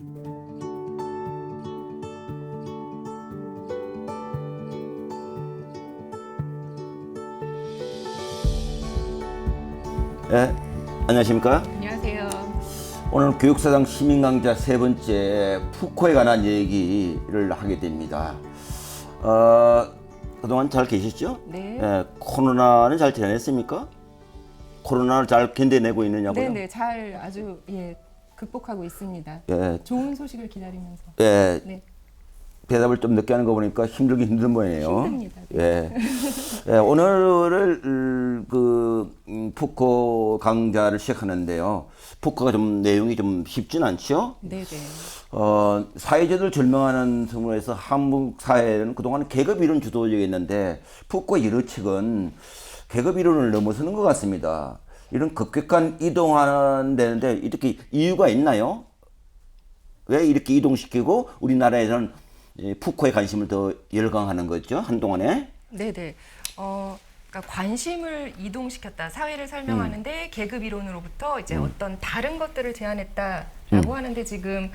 네, 안녕하십니까? 안녕하세요. 오늘 교육사당 시민강좌 세 번째 푸코에 관한 얘기를 하게 됩니다. 그동안 잘 계셨죠? 네. 코로나는 잘 지냈습니까? 코로나를 잘 견뎌내고 있느냐고요? 네네, 잘 아주 극복하고 있습니다. 예, 좋은 소식을 기다리면서. 예, 네, 대답을 좀 늦게 하는 거 보니까 힘들긴 힘든 모양이에요. 힘듭니다. 네. 예. 예, 오늘을 푸코 강좌를 시작하는데요. 푸코가 좀 내용이 좀 쉽진 않죠? 네네. 사회주의를 절명하는 성분에서 한국 사회는 그동안 계급 이론 주도적이었는데 푸코 이런 책은 계급 이론을 넘어서는 것 같습니다. 이런 급격한 이동하는 데는데 이렇게 이유가 있나요? 왜 이렇게 이동시키고 우리나라에서는 푸코에 관심을 더 열광하는 거죠? 한동안에? 네네. 그러니까 관심을 이동시켰다. 사회를 설명하는데 계급 이론으로부터 이제 어떤 다른 것들을 제안했다라고 하는데 지금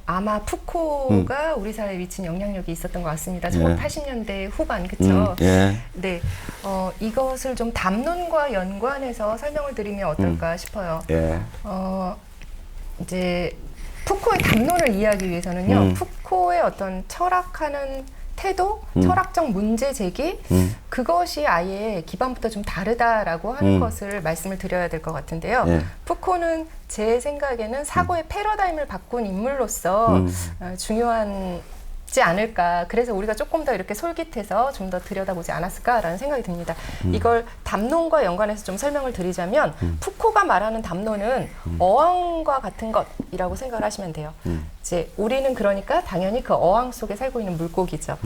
아마 푸코가 우리 사회에 미친 영향력이 있었던 것 같습니다. 1980년대 후반, 그렇죠? 예. 네. 이것을 좀 담론과 연관해서 설명을 드리면 어떨까 싶어요. 예. 이제 푸코의 담론을 이해하기 위해서는요, 푸코의 어떤 철학하는 태도, 철학적 문제 제기, 그것이 아예 기반부터 좀 다르다라고 하는 것을 말씀을 드려야 될 것 같은데요. 예. 푸코는 제 생각에는 사고의 패러다임을 바꾼 인물로서 중요하지 않을까. 그래서 우리가 조금 더 이렇게 솔깃해서 좀 더 들여다보지 않았을까라는 생각이 듭니다. 이걸 담론과 연관해서 좀 설명을 드리자면 푸코가 말하는 담론은 어항과 같은 것이라고 생각을 하시면 돼요. 이제 우리는 그러니까 당연히 그 어항 속에 살고 있는 물고기죠.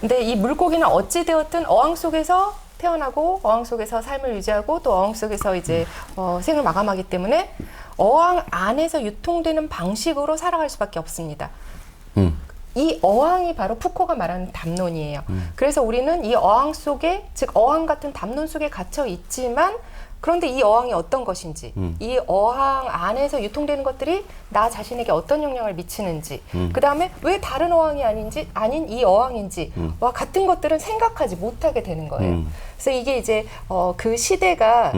근데 이 물고기는 어찌 되었든 어항 속에서 태어나고 어항 속에서 삶을 유지하고 또 어항 속에서 이제 생을 마감하기 때문에 어항 안에서 유통되는 방식으로 살아갈 수밖에 없습니다. 이 어항이 바로 푸코가 말하는 담론이에요. 그래서 우리는 이 어항 속에, 즉 어항 같은 담론 속에 gat혀 있지만 그런데 이 어항이 어떤 것인지, 이 어항 안에서 유통되는 것들이 나 자신에게 어떤 영향을 미치는지, 그 다음에 왜 다른 어항이 아닌 이 어항인지와 같은 것들은 생각하지 못하게 되는 거예요. 그래서 이게 이제 그 시대가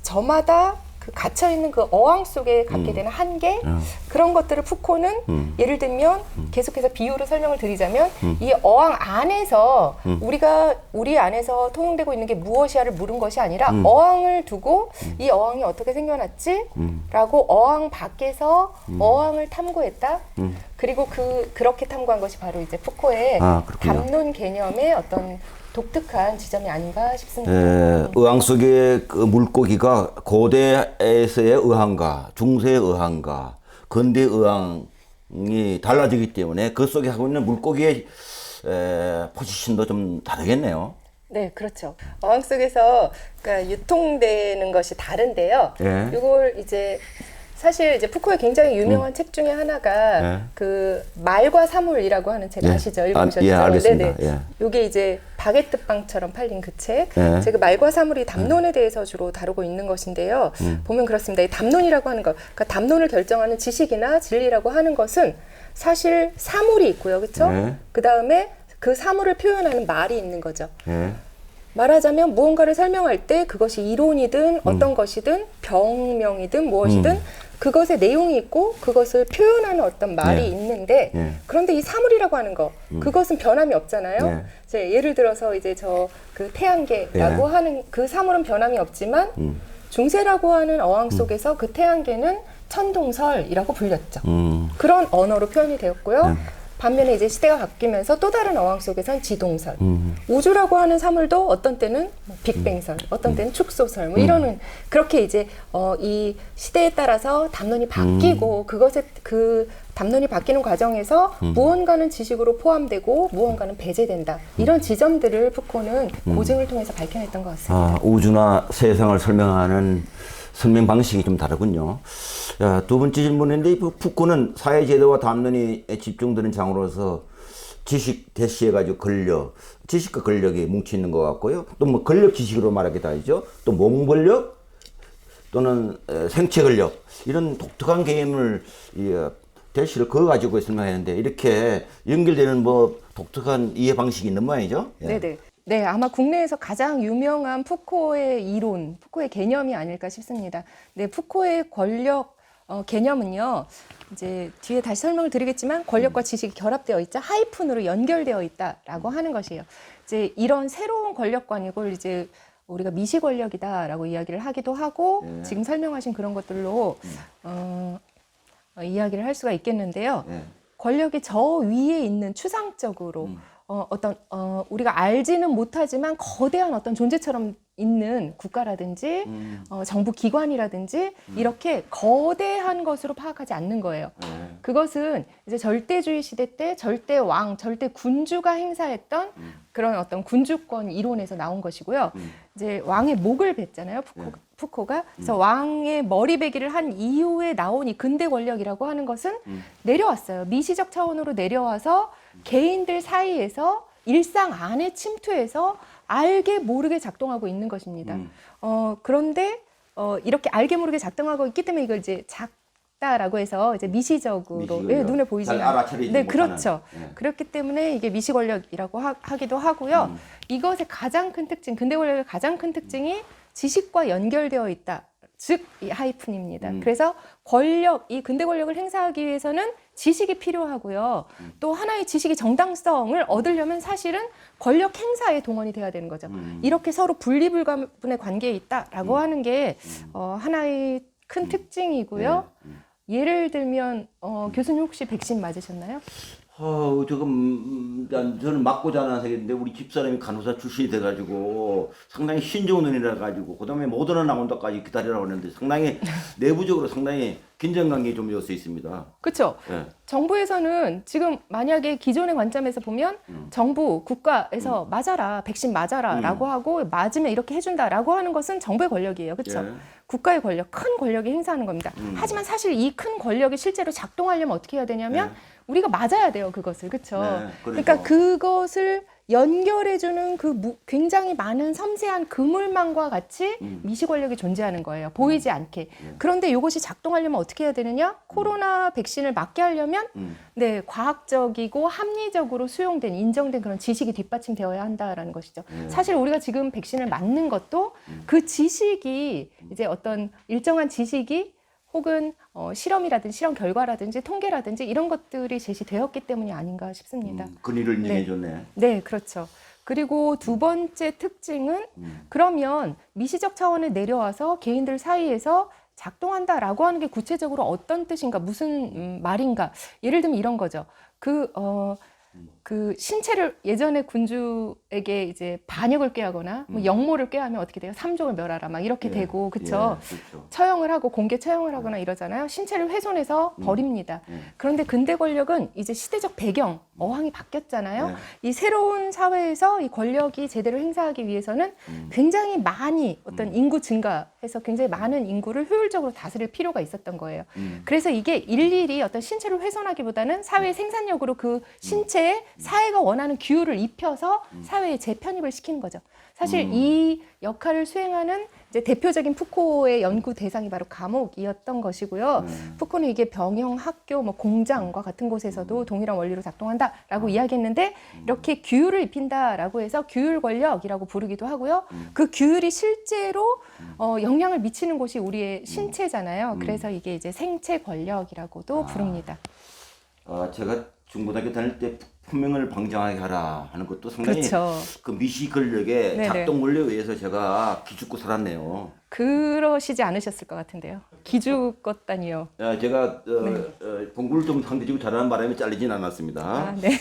저마다 그 갇혀 있는 그 어항 속에 갖게 되는 한계, 그런 것들을 푸코는 예를 들면 계속해서 비유로 설명을 드리자면 이 어항 안에서 우리 안에서 통용되고 있는 게 무엇이야를 물은 것이 아니라 어항을 두고 이 어항이 어떻게 생겨났지? 라고 어항 밖에서 어항을 탐구했다. 그리고 그렇게 탐구한 것이 바로 이제 푸코의 담론 개념의 어떤 독특한 지점이 아닌가 싶습니다. 의항 속의 그 물고기가 고대에서의 의항과 중세의 의항과 근대의 의항이 달라지기 때문에 그 속에 하고 있는 물고기의 포지션도 좀 다르겠네요. 네, 그렇죠. 어항 속에서 그러니까 유통되는 것이 다른데요. 이걸 이제 사실 이제 푸코의 굉장히 유명한 책 중에 하나가 그 말과 사물이라고 하는 책 아시죠? 읽어보셨죠? 예, 알겠습니다. 네네. 이게 이제 바게트 빵처럼 팔린 그 책. 제가 말과 사물이 담론에 대해서 주로 다루고 있는 것인데요. 보면 그렇습니다. 이 담론이라고 하는 것, 그러니까 담론을 결정하는 지식이나 진리라고 하는 것은 사실 사물이 있고요, 그렇죠? 그 다음에 그 사물을 표현하는 말이 있는 거죠. 말하자면 무언가를 설명할 때 그것이 이론이든 어떤 것이든 병명이든 무엇이든 그것의 내용이 있고 그것을 표현하는 어떤 말이 있는데 그런데 이 사물이라고 하는 거 그것은 변함이 없잖아요. 예를 들어서 이제 그 태양계라고 하는 그 사물은 변함이 없지만 중세라고 하는 어항 속에서 그 태양계는 천동설이라고 불렸죠. 그런 언어로 표현이 되었고요. 반면에 이제 시대가 바뀌면서 또 다른 어항 속에선 지동설, 우주라고 하는 사물도 어떤 때는 빅뱅설, 어떤 때는 축소설, 뭐 이러는 그렇게 이제 이 시대에 따라서 담론이 바뀌고 그 담론이 바뀌는 과정에서 무언가는 지식으로 포함되고 무언가는 배제된다. 이런 지점들을 푸코는 고증을 통해서 밝혀냈던 것 같습니다. 우주나 세상을 설명하는 설명 방식이 좀 다르군요. 두 번째 질문인데 푸코는 사회제도와 담론이 집중되는 장으로서 지식 대시해가지고 지식과 권력이 뭉쳐있는 것 같고요. 또 뭐 권력 지식으로 말하기도 하죠. 또 몸 권력 또는 생체 권력 이런 독특한 개념을 대시를 그어 가지고 설명했는데 이렇게 연결되는 뭐 독특한 이해 방식이 있는 모양이죠? 예. 네네. 네, 아마 국내에서 가장 유명한 푸코의 이론, 푸코의 개념이 아닐까 싶습니다. 네, 푸코의 권력 개념은요, 이제 뒤에 다시 설명을 드리겠지만 권력과 지식이 결합되어 있자 하이픈으로 연결되어 있다라고 하는 것이에요. 이제 이런 새로운 권력관이고 이제 우리가 미시 권력이다라고 이야기를 하기도 하고 예. 지금 설명하신 그런 것들로 이야기를 할 수가 있겠는데요. 예. 권력이 저 위에 있는 추상적으로 우리가 알지는 못하지만 거대한 어떤 존재처럼 있는 국가라든지 정부 기관이라든지 이렇게 거대한 것으로 파악하지 않는 거예요. 그것은 이제 절대주의 시대 때 절대 왕, 절대 군주가 행사했던 그런 어떤 군주권 이론에서 나온 것이고요. 이제 왕의 목을 뱉잖아요, 푸코가. 그래서 왕의 머리 베기를 한 이후에 나온 이 근대 권력이라고 하는 것은 내려왔어요. 미시적 차원으로 내려와서 개인들 사이에서 일상 안에 침투해서 알게 모르게 작동하고 있는 것입니다. 그런데 이렇게 알게 모르게 작동하고 있기 때문에 이걸 이제 작다라고 해서 이제 미시적으로 예, 눈에 보이지 잘 알아차리지 네, 못하는. 그렇죠. 예. 그렇기 때문에 이게 미시 권력이라고 하기도 하고요. 이것의 가장 큰 특징, 근대 권력의 가장 큰 특징이 지식과 연결되어 있다. 즉, 이 하이픈입니다. 그래서 권력, 이 근대 권력을 행사하기 위해서는 지식이 필요하고요. 또 하나의 지식이 정당성을 얻으려면 사실은 권력 행사에 동원이 돼야 되는 거죠. 이렇게 서로 분리불가분의 관계에 있다라고 하는 게 하나의 큰 특징이고요. 예를 들면 교수님 혹시 백신 맞으셨나요? 저는 맞고 자란 세계인데 우리 집사람이 간호사 출신이 돼가지고 상당히 신중한 눈이라 가지고 그다음에 모더나 나온다까지 기다리라고 했는데 상당히 내부적으로 상당히 긴장감이 좀 여서 있습니다. 그렇죠. 예. 정부에서는 지금 만약에 기존의 관점에서 보면 정부, 국가에서 맞아라, 백신 맞아라라고 하고 맞으면 이렇게 해준다라고 하는 것은 정부의 권력이에요. 그렇죠. 예. 국가의 권력, 큰 권력이 행사하는 겁니다. 하지만 사실 이 큰 권력이 실제로 작동하려면 어떻게 해야 되냐면 우리가 맞아야 돼요, 그것을. 그렇죠. 네, 그러니까 그것을 연결해주는 그 굉장히 많은 섬세한 그물망과 같이 미시 권력이 존재하는 거예요. 보이지 않게. 그런데 이것이 작동하려면 어떻게 해야 되느냐? 코로나 백신을 맞게 하려면 네, 과학적이고 합리적으로 수용된, 인정된 그런 지식이 뒷받침되어야 한다라는 것이죠. 사실 우리가 지금 백신을 맞는 것도 그 지식이 이제 어떤 일정한 지식이 혹은 실험이라든지 실험 결과라든지 통계라든지 이런 것들이 제시되었기 때문이 아닌가 싶습니다. 근위를 인정해줬네. 네, 그렇죠. 그리고 두 번째 특징은 그러면 미시적 차원에 내려와서 개인들 사이에서 작동한다라고 하는 게 구체적으로 어떤 뜻인가, 무슨 말인가. 예를 들면 이런 거죠. 그 신체를 예전에 군주에게 이제 반역을 꾀하거나 뭐 역모를 꾀하면 어떻게 돼요? 삼족을 멸하라 막 이렇게 되고 그렇죠. 그렇죠. 처형을 하고 공개 처형을 하거나 이러잖아요. 신체를 훼손해서 버립니다. 그런데 근대 권력은 이제 시대적 배경, 어항이 바뀌었잖아요. 이 새로운 사회에서 이 권력이 제대로 행사하기 위해서는 굉장히 많이 어떤 인구 증가해서 굉장히 많은 인구를 효율적으로 다스릴 필요가 있었던 거예요. 그래서 이게 일일이 어떤 신체를 훼손하기보다는 사회의 생산력으로 그 신체에 사회가 원하는 기후를 입혀서 사회에 재편입을 시키는 거죠. 사실 이 역할을 수행하는 이제 대표적인 푸코의 연구 대상이 바로 감옥이었던 것이고요. 푸코는 이게 병영, 학교, 뭐 공장과 같은 곳에서도 동일한 원리로 작동한다라고 이야기했는데 이렇게 규율을 입힌다라고 해서 규율 권력이라고 부르기도 하고요. 그 규율이 실제로 영향을 미치는 곳이 우리의 신체잖아요. 그래서 이게 이제 생체 권력이라고도 부릅니다. 제가 중고등학교 다닐 때 품명을 방정하게 하라 하는 것도 상당히 그렇죠. 그 미시 권력의 네네. 작동 원리에 의해서 제가 기죽고 살았네요. 그러시지 않으셨을 것 같은데요. 기죽었다니요. 제가 공부를 좀 상대적으로 잘하는 바람에 잘리진 않았습니다. 아, 네.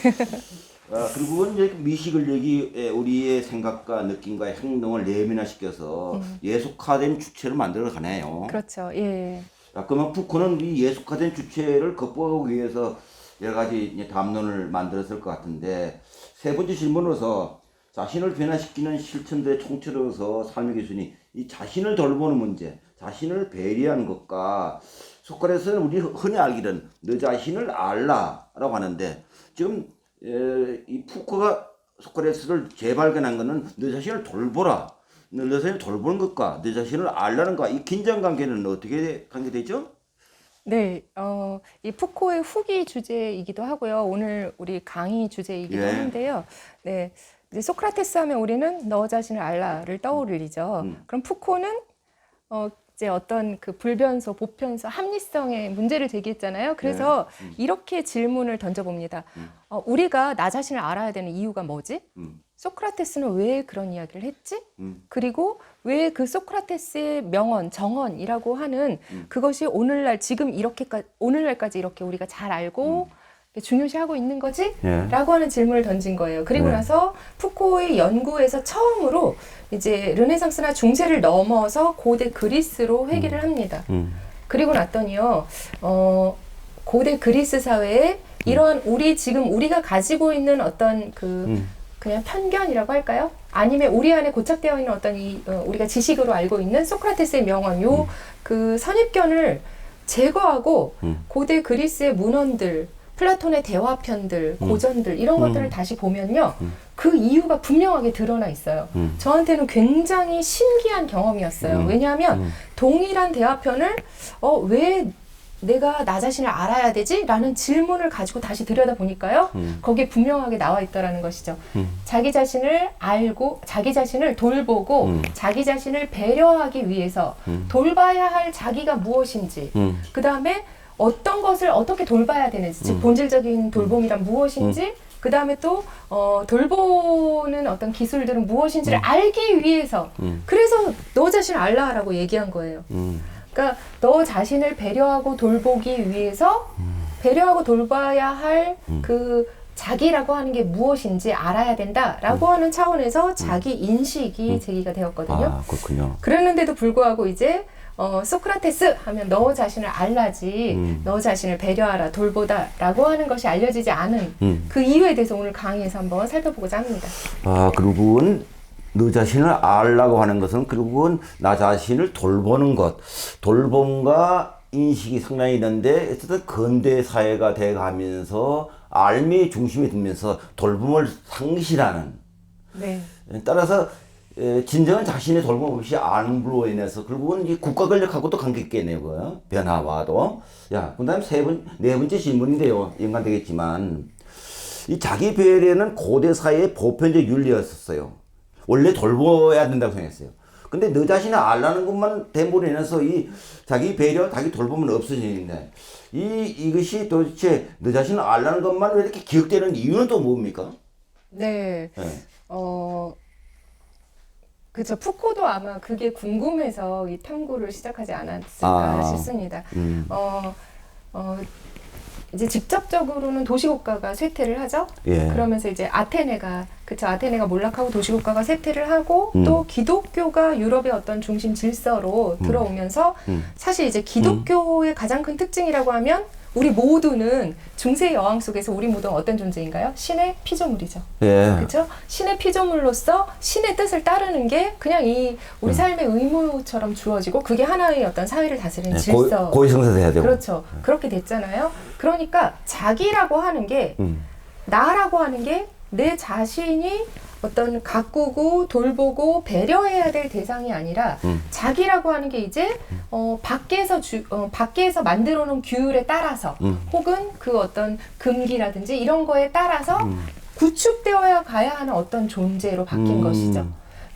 그리고 이제 미시 권력이 우리의 생각과 느낌과 행동을 예민화시켜서 예속화된 주체를 만들어 가네요. 그렇죠. 예. 그러면 푸코는 이 예속화된 주체를 극복하기 위해서 여러 가지 이제 담론을 만들었을 것 같은데 세 번째 질문으로서 자신을 변화시키는 실천들의 총체로서 삶의 기준이 이 자신을 돌보는 문제, 자신을 배려하는 것과 소크라테스는 우리 흔히 알기는 너 자신을 알라라고 하는데 지금 이 푸코가 소크라테스를 재발견한 것은 너 자신을 돌보라, 너 자신을 돌보는 것과 너 자신을 알라는 것, 이 긴장 관계는 어떻게 관계되죠? 네, 이 푸코의 후기 주제이기도 하고요. 오늘 우리 강의 주제이기도 예. 한데요. 네, 이제 소크라테스 하면 우리는 너 자신을 알라를 떠올리죠. 그럼 푸코는 이제 어떤 그 불변소, 보편소, 합리성의 문제를 제기했잖아요. 그래서 이렇게 질문을 던져봅니다. 우리가 나 자신을 알아야 되는 이유가 뭐지? 소크라테스는 왜 그런 이야기를 했지? 그리고 왜 그 소크라테스의 명언, 정언이라고 하는 그것이 오늘날 지금 이렇게까지 오늘날까지 이렇게 우리가 잘 알고 중요시하고 있는 거지? 예. 라고 하는 질문을 던진 거예요. 그리고 네. 나서 푸코의 연구에서 처음으로 이제 르네상스나 중세를 넘어서 고대 그리스로 회귀를 합니다. 그리고 났더니요, 고대 그리스 사회에 이런 지금 우리가 가지고 있는 어떤 그냥 편견이라고 할까요? 아니면 우리 안에 고착되어 있는 어떤 우리가 지식으로 알고 있는 소크라테스의 명언, 그 선입견을 제거하고 고대 그리스의 문헌들, 플라톤의 대화편들, 고전들 이런 것들을 다시 보면요. 그 이유가 분명하게 드러나 있어요. 저한테는 굉장히 신기한 경험이었어요. 왜냐하면 동일한 대화편을 왜 내가 나 자신을 알아야 되지? 라는 질문을 가지고 다시 들여다보니까요. 거기에 분명하게 나와 있다라는 것이죠. 자기 자신을 알고, 자기 자신을 돌보고, 자기 자신을 배려하기 위해서 돌봐야 할 자기가 무엇인지, 그 다음에 어떤 것을 어떻게 돌봐야 되는지, 즉 본질적인 돌봄이란 무엇인지, 그 다음에 또 돌보는 어떤 기술들은 무엇인지를 알기 위해서, 그래서 너 자신을 알라라고 얘기한 거예요. 그러니까 너 자신을 배려하고 돌보기 위해서 배려하고 돌봐야 할 그 자기라고 하는 게 무엇인지 알아야 된다라고 하는 차원에서 자기 인식이 제기가 되었거든요. 아, 그렇군요. 그랬는데도 불구하고 이제 소크라테스 하면 너 자신을 알라지, 너 자신을 배려하라, 돌보다라고 하는 것이 알려지지 않은 그 이유에 대해서 오늘 강의에서 한번 살펴보고자 합니다. 아, 결국은 너 자신을 알라고 하는 것은 결국은 나 자신을 돌보는 것, 돌봄과 인식이 상당히 있는데 어쨌든 근대 사회가 돼가면서 알미의 중심에 두면서 돌봄을 상실하는. 네. 따라서 진정한 자신의 돌봄 없이 안으로 인해서 결국은 이 국가 권력하고도 관계 있겠네요. 변화와도. 야, 그다음 네 번째 질문인데요. 연관되겠지만 이 자기 배려는 고대 사회의 보편적 윤리였었어요. 원래 돌봐야 된다고 생각했어요. 근데 너 자신을 알라는 것만 됨으로 인해서 이 자기 배려, 자기 돌봄은 없어지는데 이것이 도대체 너 자신을 알라는 것만 왜 이렇게 기억되는 이유는 또 뭡니까? 네. 네. 그쵸. 푸코도 아마 그게 궁금해서 이 탐구를 시작하지 않았을까 싶습니다. 이제 직접적으로는 도시국가가 쇠퇴를 하죠. 예. 그러면서 이제 아테네가 몰락하고 도시국가가 쇠퇴를 하고 또 기독교가 유럽의 어떤 중심 질서로 들어오면서 사실 이제 기독교의 가장 큰 특징이라고 하면 우리 모두는 중세 여왕 속에서 우리 모두는 어떤 존재인가요? 신의 피조물이죠. 예. 그렇죠? 신의 피조물로서 신의 뜻을 따르는 게 그냥 우리 삶의 의무처럼 주어지고 그게 하나의 어떤 사회를 다스리는 질서. 고위성사돼야 되고. 그렇죠. 그렇게 됐잖아요. 그러니까 자기라고 하는 게 나라고 하는 게 내 자신이 어떤 가꾸고 돌보고 배려해야 될 대상이 아니라 자기라고 하는 게 이제 밖에서 만들어 놓은 규율에 따라서 혹은 그 어떤 금기라든지 이런 거에 따라서 구축되어야 가야 하는 어떤 존재로 바뀐 것이죠.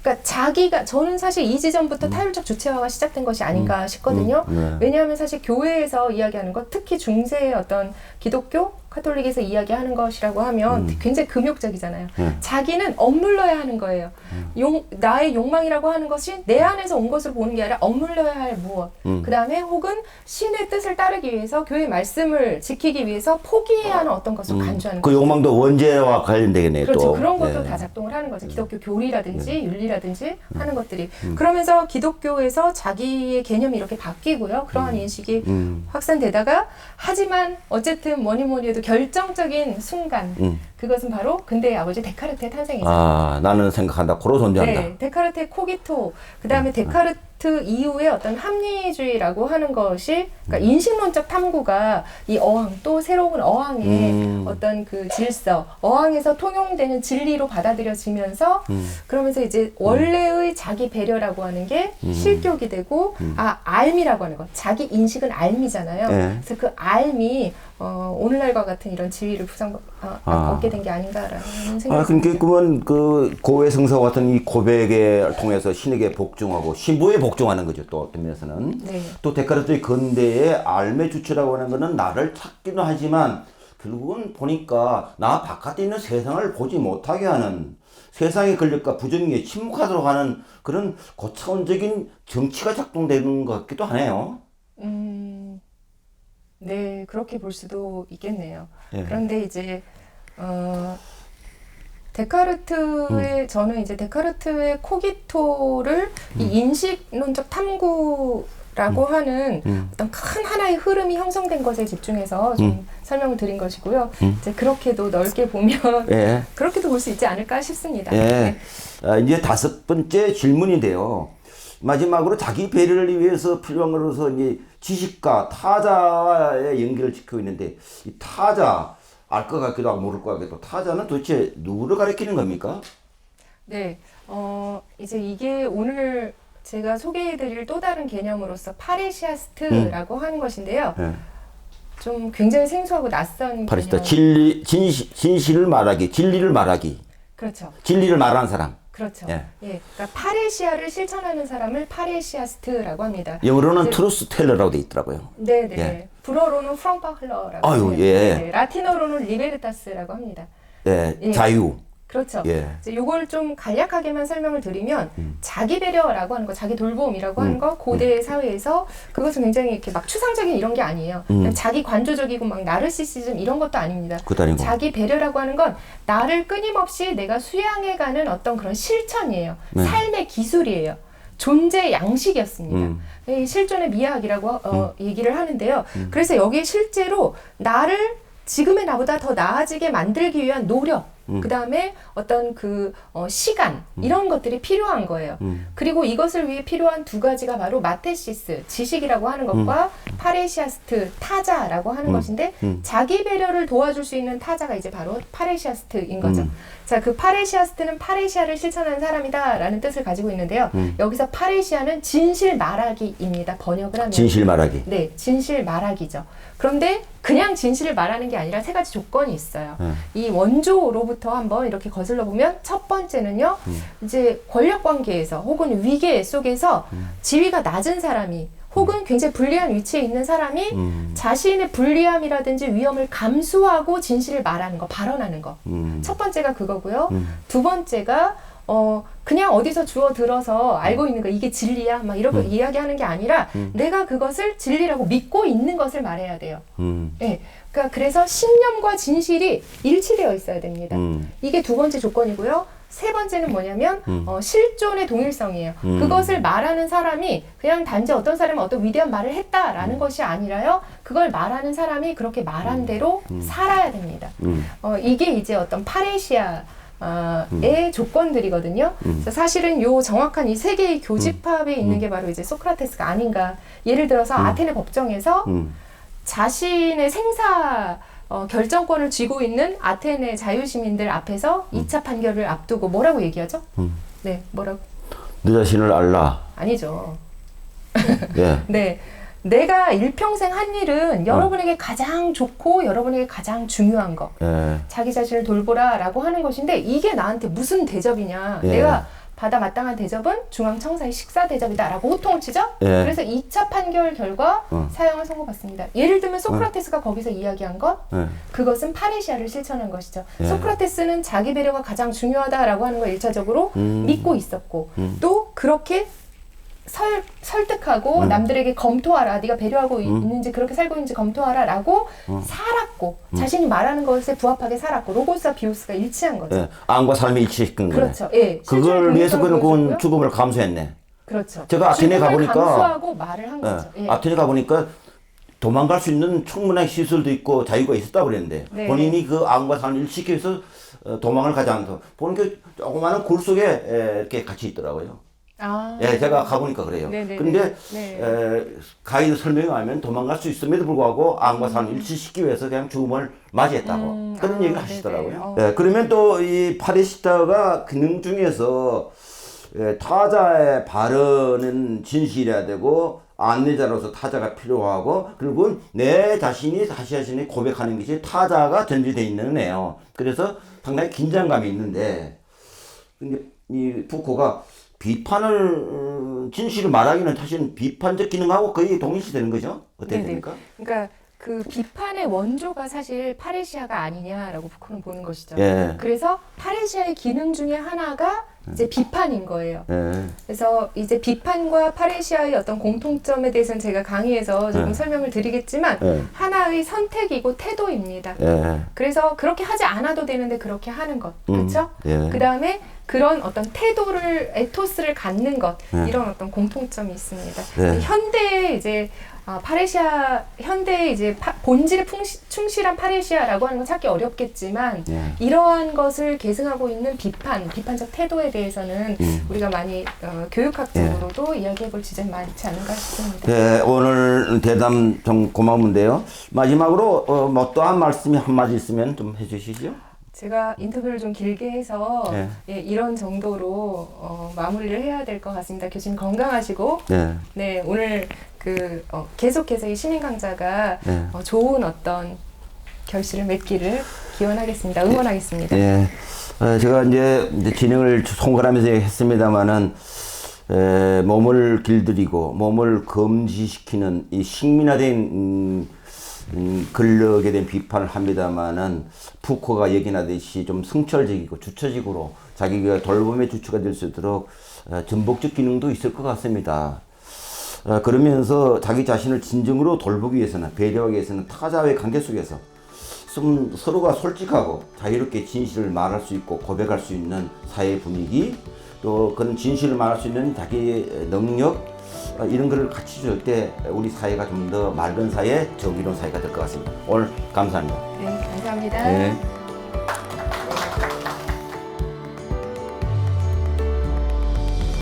그러니까 저는 사실 이 지점부터 타율적 주체화가 시작된 것이 아닌가 싶거든요. 왜냐하면 사실 교회에서 이야기하는 것, 특히 중세의 어떤 기독교, 카톨릭에서 이야기하는 것이라고 하면 굉장히 금욕적이잖아요. 자기는 억눌러야 하는 거예요. 나의 욕망이라고 하는 것이 내 안에서 온 것으로 보는 게 아니라 억눌러야 할 무엇. 그 다음에 혹은 신의 뜻을 따르기 위해서 교회의 말씀을 지키기 위해서 포기해야 하는 어떤 것을 간주하는 그 거죠. 욕망도 원죄와 관련되겠네요. 그렇죠. 또. 그런 것도 예. 다 작동을 하는 거죠. 기독교 교리라든지 윤리라든지 하는 것들이. 그러면서 기독교에서 자기의 개념이 이렇게 바뀌고요. 그러한 인식이 확산되다가 하지만 어쨌든 뭐니 해도 결정적인 순간 그것은 바로 근대의 아버지 데카르트의 탄생이죠. 아, 나는 생각한다. 고로 존재한다. 네, 데카르트의 코기토, 그 다음에 데카르트 데카르트 이후에 어떤 합리주의라고 하는 것이, 그러니까 인식론적 탐구가 이 어항, 또 새로운 어항의 어떤 그 질서, 어항에서 통용되는 진리로 받아들여지면서 그러면서 이제 원래의 자기 배려라고 하는 게 실격이 되고, 알미라고 하는 것, 자기 인식은 알미잖아요. 네. 그래서 그 알미 오늘날과 같은 이런 지위를 얻게 된 게 아닌가라는 생각이 그러니까 듭니다. 그러면 그 고해성사 같은 이 고백에 통해서 신에게 복종하고 신부에 복종하는 거죠. 또 어떤 면에서는. 네. 또 데카르트의 근대의 알의 주체라고 하는 것은 나를 찾기는 하지만 결국은 보니까 나 바깥에 있는 세상을 보지 못하게 하는, 세상의 권력과 부정에 침묵하도록 하는 그런 고차원적인 정치가 작동되는 것 같기도 하네요. 네, 그렇게 볼 수도 있겠네요. 예. 그런데 이제 데카르트의 저는 이제 데카르트의 코기토를 이 인식론적 탐구라고 하는 어떤 큰 하나의 흐름이 형성된 것에 집중해서 좀 설명을 드린 것이고요. 이제 그렇게도 넓게 보면 예. 그렇게도 볼 수 있지 않을까 싶습니다. 예. 네. 이제 5번째 질문인데요. 마지막으로 자기 배려를 위해서 필요한 것으로서 이제 지식과 타자의 연결을 지키고 있는데, 이 타자, 알 것 같기도 하고 모를 것 같기도 하고, 타자는 도대체 누구를 가리키는 겁니까? 네, 이제 이게 오늘 제가 소개해드릴 또 다른 개념으로서 파레시아스트라고 하는 것인데요. 예. 좀 굉장히 생소하고 낯선 파리스타, 개념. 진실을 말하기, 진리를 말하기, 그렇죠. 진리를 말하는 사람. 그렇죠. 예. 예. 그러니까 파레시아를 실천하는 사람을 파레시아스트라고 합니다. 영어로는 이제- 트루스 텔러라고 돼 있더라고요. 네네. 예. 불어로는 프랑파흘러라고 아유, 해요. 예. 네, 라틴어로는 리베르타스라고 합니다. 예, 예. 자유. 그렇죠. 예. 이제 요걸 좀 간략하게만 설명을 드리면 자기 배려라고 하는 거, 자기 돌봄이라고 하는 거, 고대 사회에서 그것은 굉장히 이렇게 막 추상적인 이런 게 아니에요. 그냥 자기 관조적이고 막 나르시시즘 이런 것도 아닙니다. 그것도 아니고. 자기 배려라고 하는 건 나를 끊임없이 내가 수양해가는 어떤 그런 실천이에요. 네. 삶의 기술이에요. 존재 양식이었습니다. 이 실존의 미학이라고 얘기를 하는데요. 그래서 여기에 실제로 나를 지금의 나보다 더 나아지게 만들기 위한 노력, 그 다음에 어떤 시간, 이런 것들이 필요한 거예요. 그리고 이것을 위해 필요한 두 가지가 바로 마테시스, 지식이라고 하는 것과 파레시아스트, 타자라고 하는 것인데, 자기 배려를 도와줄 수 있는 타자가 이제 바로 파레시아스트인 거죠. 자, 그 파레시아스트는 파레시아를 실천하는 사람이다라는 뜻을 가지고 있는데요. 여기서 파레시아는 진실 말하기입니다. 번역을 하면. 진실 말하기. 네, 진실 말하기죠. 그런데 그냥 진실을 말하는 게 아니라 세 가지 조건이 있어요. 이 원조로부터 한번 이렇게 거슬러 보면 첫 번째는요, 이제 권력 관계에서 혹은 위계 속에서 지위가 낮은 사람이 혹은 굉장히 불리한 위치에 있는 사람이 자신의 불리함이라든지 위험을 감수하고 진실을 말하는 거, 발언하는 거. 첫 번째가 그거고요. 두 번째가 그냥 어디서 주워 들어서 알고 있는 거, 이게 진리야, 막 이렇게 이야기하는 게 아니라 내가 그것을 진리라고 믿고 있는 것을 말해야 돼요. 네. 그러니까 그래서 신념과 진실이 일치되어 있어야 됩니다. 이게 두 번째 조건이고요. 세 번째는 뭐냐면 실존의 동일성이에요. 그것을 말하는 사람이 그냥 단지 어떤 사람이 어떤 위대한 말을 했다라는 것이 아니라요. 그걸 말하는 사람이 그렇게 말한 대로 살아야 됩니다. 이게 이제 어떤 파레시아 의 조건들이거든요. 그래서 사실은 요 정확한 이 세 개의 교집합에 있는 게 바로 이제 소크라테스가 아닌가. 예를 들어서 아테네 법정에서 자신의 생사 결정권을 쥐고 있는 아테네 자유시민들 앞에서 2차 판결을 앞두고 뭐라고 얘기하죠? 네, 뭐라고? 너 자신을 알라. 아니죠. 예. 네. 내가 일평생 한 일은 여러분에게 가장 좋고 여러분에게 가장 중요한 거. 예. 자기 자신을 돌보라라고 하는 것인데 이게 나한테 무슨 대접이냐. 예. 내가 받아 마땅한 대접은 중앙청사의 식사 대접이다라고 호통을 치죠. 예. 그래서 2차 판결 결과 사형을 선고받습니다. 예를 들면 소크라테스가 거기서 이야기한 것, 예. 그것은 파레시아를 실천한 것이죠. 예. 소크라테스는 자기 배려가 가장 중요하다라고 하는 걸 1차적으로 믿고 있었고 또 그렇게 설득하고 남들에게 검토하라. 네가 배려하고 있는지 그렇게 살고 있는지 검토하라라고 살았고 자신이 말하는 것에 부합하게 살았고 로고스와 비오스가 일치한 거죠. 예. 안과 삶이 일치시킨 거네. 그렇죠. 예. 그걸 위해서 실존의 그런 동일성을 죽음을 감수했네. 그렇죠. 제가 아테네 죽음을 가보니까- 감수하고 말을 한 거죠. 예. 아테네 가보니까 도망갈 수 있는 충분한 시설도 있고 자유가 있었다고 그랬는데 네. 본인이 그 안과 삶을 일치시켜서 도망을 가지 않아서 보니까 조그마한 굴 속에 이렇게 같이 있더라고요. 아. 예, 제가 가보니까 그래요. 네네네. 그런데 네. 가이드 설명하면 도망갈 수 있음에도 불구하고 암과 사는 일치시키기 위해서 그냥 죽음을 맞이했다고 그런 얘기를 하시더라고요. 네네. 예, 그러면 또 이 파레시타가 기능 중에서 타자의 발언은 진실해야 되고 안내자로서 타자가 필요하고 그리고 내 자신이 자신이 고백하는 것이 타자가 전제되어 있는 애요. 그래서 상당히 긴장감이 있는데 근데 이 푸코가 비판을 진실을 말하기는 사실 비판적 기능하고 거의 동일시되는 거죠. 어떻게 네네. 됩니까? 그러니까 그 비판의 원조가 사실 파레시아가 아니냐라고 푸코는 보는 것이죠. 예. 그래서 파레시아의 기능 중에 하나가 이제 비판인 거예요. 예. 그래서 이제 비판과 파레시아의 어떤 공통점에 대해서는 제가 강의에서 조금 설명을 드리겠지만 하나의 선택이고 태도입니다. 예. 그래서 그렇게 하지 않아도 되는데 그렇게 하는 것, 그렇죠? 예. 그 다음에 그런 어떤 태도를 에토스를 갖는 것 이런 어떤 공통점이 있습니다. 네. 현대에 이제 파레시아 현대에 이제 본질에 충실한 파레시아라고 하는 건 찾기 어렵겠지만 이러한 것을 계승하고 있는 비판적 태도에 대해서는 우리가 많이 교육학적으로도 이야기해볼 지점이 많지 않은가 싶습니다. 네, 오늘 대담 좀 고마운데요. 마지막으로 뭐 또 한 말씀이 한마디 있으면 좀 해주시죠. 제가 인터뷰를 좀 길게 해서 네. 예, 이런 정도로 마무리를 해야 될 것 같습니다. 교수님 건강하시고 네, 오늘 계속해서 이 시민 강자가 좋은 어떤 결실을 맺기를 기원하겠습니다. 응원하겠습니다. 예. 제가 이제 진행을 송갈하면서 했습니다만은 몸을 길들이고 몸을 금지시키는 이 식민화된 근력에 대한 비판을 합니다만은 푸코가 얘기하듯이 좀 성찰적이고 주체적으로 자기가 돌봄의 주체가 될 수 있도록 전복적 기능도 있을 것 같습니다. 그러면서 자기 자신을 진정으로 돌보기 위해서는 배려하기 위해서는 타자와의 관계 속에서 서로가 솔직하고 자유롭게 진실을 말할 수 있고 고백할 수 있는 사회 분위기 또 그런 진실을 말할 수 있는 자기의 능력 이런 거를 같이 줄 때 우리 사회가 좀 더 맑은 사회, 정의로운 사회가 될 것 같습니다. 오늘 감사합니다. 네, 감사합니다. 네.